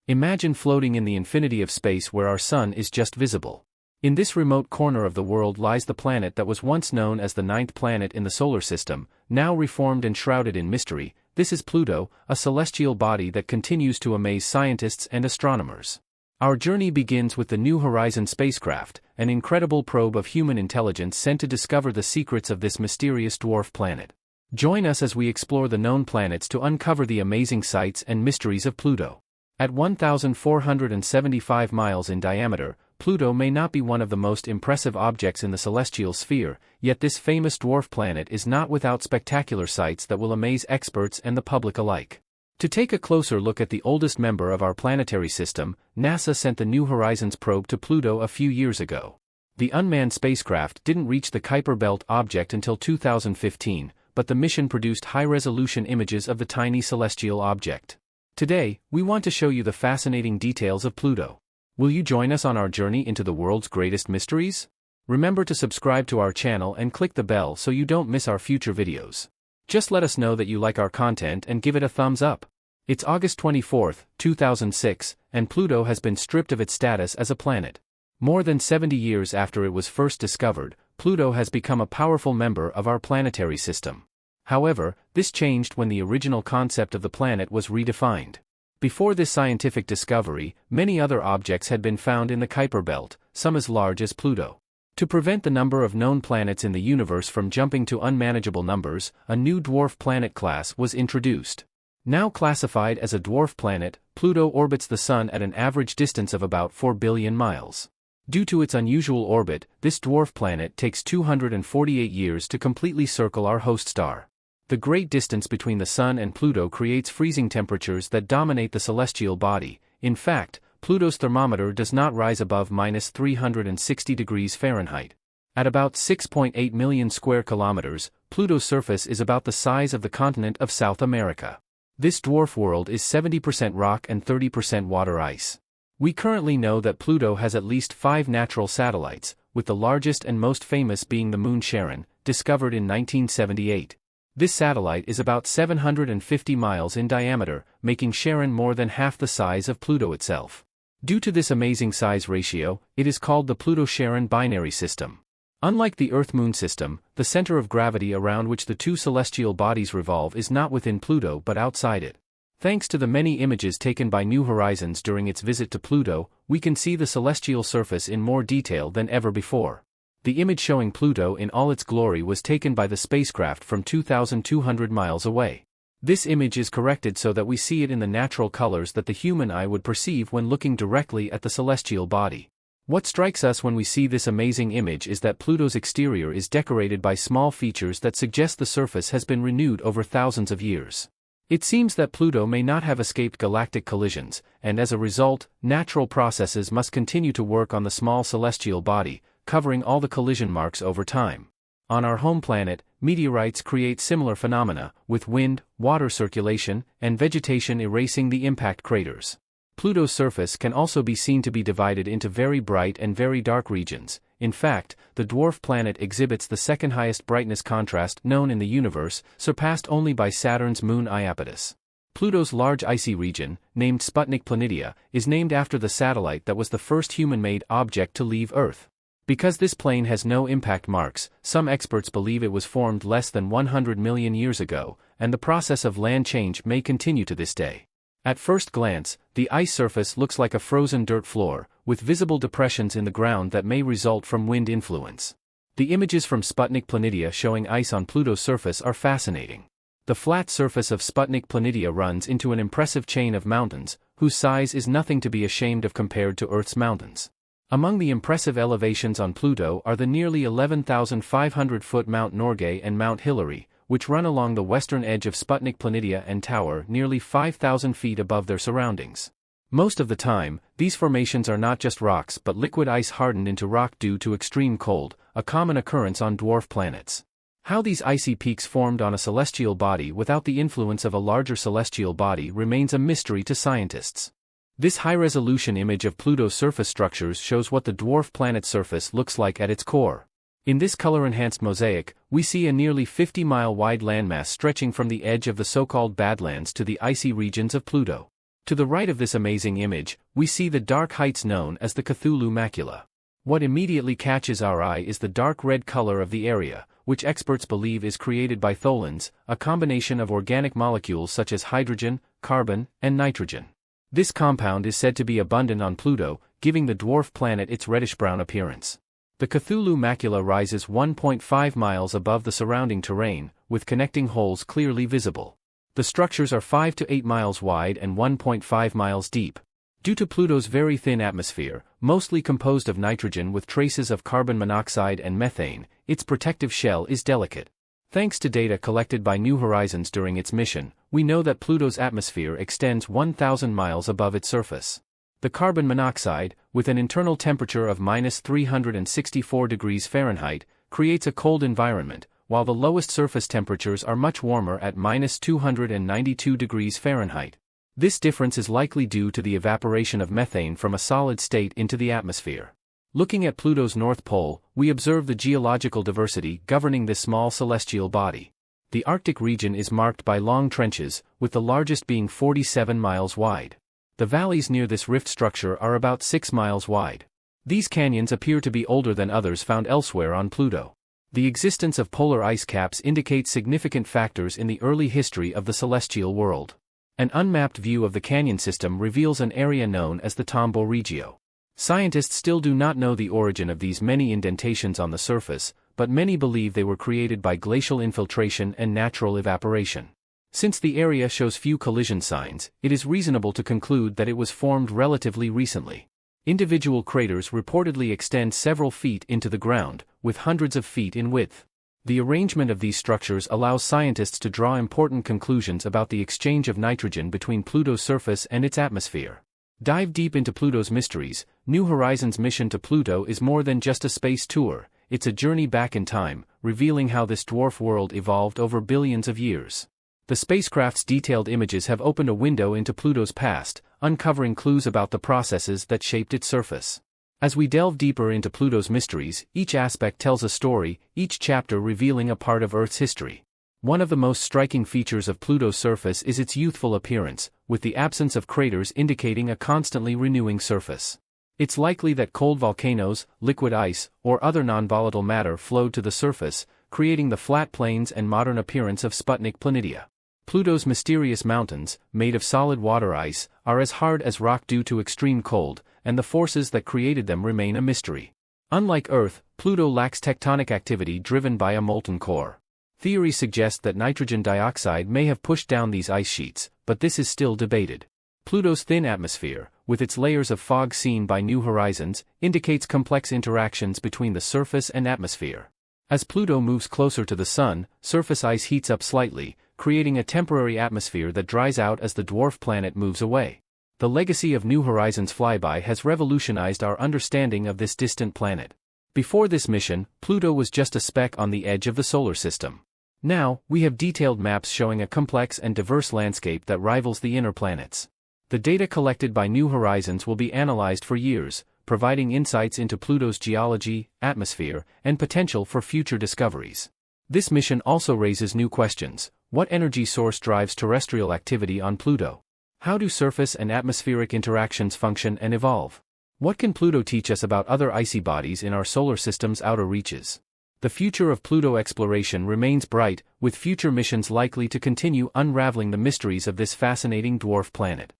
Imagine floating in the infinity of space where our sun is just visible. In this remote corner of the world lies the planet that was once known as the ninth planet in the solar system, now reformed and shrouded in mystery. This is Pluto, a celestial body that continues to amaze scientists and astronomers. Our journey begins with the New Horizons spacecraft, an incredible probe of human intelligence sent to discover the secrets of this mysterious dwarf planet. Join us as we explore the known planets to uncover the amazing sights and mysteries of Pluto. At 1,475 miles in diameter, Pluto may not be one of the most impressive objects in the celestial sphere, yet this famous dwarf planet is not without spectacular sights that will amaze experts and the public alike. To take a closer look at the oldest member of our planetary system, NASA sent the New Horizons probe to Pluto a few years ago. The unmanned spacecraft didn't reach the Kuiper Belt object until 2015, but the mission produced high-resolution images of the tiny celestial object. Today, we want to show you the fascinating details of Pluto. Will you join us on our journey into the world's greatest mysteries? Remember to subscribe to our channel and click the bell so you don't miss our future videos. Just let us know that you like our content and give it a thumbs up. It's August 24, 2006, and Pluto has been stripped of its status as a planet. More than 70 years after it was first discovered, Pluto has become a powerful member of our planetary system. However, this changed when the original concept of the planet was redefined. Before this scientific discovery, many other objects had been found in the Kuiper Belt, some as large as Pluto. To prevent the number of known planets in the universe from jumping to unmanageable numbers, a new dwarf planet class was introduced. Now classified as a dwarf planet, Pluto orbits the Sun at an average distance of about 4 billion miles. Due to its unusual orbit, this dwarf planet takes 248 years to completely circle our host star. The great distance between the Sun and Pluto creates freezing temperatures that dominate the celestial body. In fact, Pluto's thermometer does not rise above -360 degrees Fahrenheit. At about 6.8 million square kilometers, Pluto's surface is about the size of the continent of South America. This dwarf world is 70% rock and 30% water ice. We currently know that Pluto has at least 5 natural satellites, with the largest and most famous being the moon Charon, discovered in 1978. This satellite is about 750 miles in diameter, making Charon more than half the size of Pluto itself. Due to this amazing size ratio, it is called the Pluto-Charon binary system. Unlike the Earth-Moon system, the center of gravity around which the two celestial bodies revolve is not within Pluto but outside it. Thanks to the many images taken by New Horizons during its visit to Pluto, we can see the celestial surface in more detail than ever before. The image showing Pluto in all its glory was taken by the spacecraft from 2,200 miles away. This image is corrected so that we see it in the natural colors that the human eye would perceive when looking directly at the celestial body. What strikes us when we see this amazing image is that Pluto's exterior is decorated by small features that suggest the surface has been renewed over thousands of years. It seems that Pluto may not have escaped galactic collisions, and as a result, natural processes must continue to work on the small celestial body, covering all the collision marks over time. On our home planet, meteorites create similar phenomena, with wind, water circulation, and vegetation erasing the impact craters. Pluto's surface can also be seen to be divided into very bright and very dark regions. In fact, the dwarf planet exhibits the second highest brightness contrast known in the universe, surpassed only by Saturn's moon Iapetus. Pluto's large icy region, named Sputnik Planitia, is named after the satellite that was the first human-made object to leave Earth. Because this plane has no impact marks, some experts believe it was formed less than 100 million years ago, and the process of land change may continue to this day. At first glance, the ice surface looks like a frozen dirt floor, with visible depressions in the ground that may result from wind influence. The images from Sputnik Planitia showing ice on Pluto's surface are fascinating. The flat surface of Sputnik Planitia runs into an impressive chain of mountains, whose size is nothing to be ashamed of compared to Earth's mountains. Among the impressive elevations on Pluto are the nearly 11,500-foot Mount Norgay and Mount Hillary, which run along the western edge of Sputnik Planitia and tower nearly 5,000 feet above their surroundings. Most of the time, these formations are not just rocks but liquid ice hardened into rock due to extreme cold, a common occurrence on dwarf planets. How these icy peaks formed on a celestial body without the influence of a larger celestial body remains a mystery to scientists. This high-resolution image of Pluto's surface structures shows what the dwarf planet's surface looks like at its core. In this color-enhanced mosaic, we see a nearly 50-mile wide landmass stretching from the edge of the so-called Badlands to the icy regions of Pluto. To the right of this amazing image, we see the dark heights known as the Cthulhu Macula. What immediately catches our eye is the dark red color of the area, which experts believe is created by tholins, a combination of organic molecules such as hydrogen, carbon, and nitrogen. This compound is said to be abundant on Pluto, giving the dwarf planet its reddish-brown appearance. The Cthulhu Macula rises 1.5 miles above the surrounding terrain, with connecting holes clearly visible. The structures are 5 to 8 miles wide and 1.5 miles deep. Due to Pluto's very thin atmosphere, mostly composed of nitrogen with traces of carbon monoxide and methane, its protective shell is delicate. Thanks to data collected by New Horizons during its mission, we know that Pluto's atmosphere extends 1,000 miles above its surface. The carbon monoxide, with an internal temperature of -364 degrees Fahrenheit, creates a cold environment, while the lowest surface temperatures are much warmer at -292 degrees Fahrenheit. This difference is likely due to the evaporation of methane from a solid state into the atmosphere. Looking at Pluto's North Pole, we observe the geological diversity governing this small celestial body. The Arctic region is marked by long trenches, with the largest being 47 miles wide. The valleys near this rift structure are about 6 miles wide. These canyons appear to be older than others found elsewhere on Pluto. The existence of polar ice caps indicates significant factors in the early history of the celestial world. An unmapped view of the canyon system reveals an area known as the Tombo Regio. Scientists still do not know the origin of these many indentations on the surface, but many believe they were created by glacial infiltration and natural evaporation. Since the area shows few collision signs, it is reasonable to conclude that it was formed relatively recently. Individual craters reportedly extend several feet into the ground, with hundreds of feet in width. The arrangement of these structures allows scientists to draw important conclusions about the exchange of nitrogen between Pluto's surface and its atmosphere. Dive deep into Pluto's mysteries. New Horizons' mission to Pluto is more than just a space tour, it's a journey back in time, revealing how this dwarf world evolved over billions of years. The spacecraft's detailed images have opened a window into Pluto's past, uncovering clues about the processes that shaped its surface. As we delve deeper into Pluto's mysteries, each aspect tells a story, each chapter revealing a part of Earth's history. One of the most striking features of Pluto's surface is its youthful appearance, with the absence of craters indicating a constantly renewing surface. It's likely that cold volcanoes, liquid ice, or other non-volatile matter flowed to the surface, creating the flat plains and modern appearance of Sputnik Planitia. Pluto's mysterious mountains, made of solid water ice, are as hard as rock due to extreme cold, and the forces that created them remain a mystery. Unlike Earth, Pluto lacks tectonic activity driven by a molten core. Theories suggest that nitrogen dioxide may have pushed down these ice sheets, but this is still debated. Pluto's thin atmosphere, with its layers of fog seen by New Horizons, indicates complex interactions between the surface and atmosphere. As Pluto moves closer to the Sun, surface ice heats up slightly, creating a temporary atmosphere that dries out as the dwarf planet moves away. The legacy of New Horizons flyby has revolutionized our understanding of this distant planet. Before this mission, Pluto was just a speck on the edge of the solar system. Now, we have detailed maps showing a complex and diverse landscape that rivals the inner planets. The data collected by New Horizons will be analyzed for years, providing insights into Pluto's geology, atmosphere, and potential for future discoveries. This mission also raises new questions. What energy source drives terrestrial activity on Pluto? How do surface and atmospheric interactions function and evolve? What can Pluto teach us about other icy bodies in our solar system's outer reaches? The future of Pluto exploration remains bright, with future missions likely to continue unraveling the mysteries of this fascinating dwarf planet.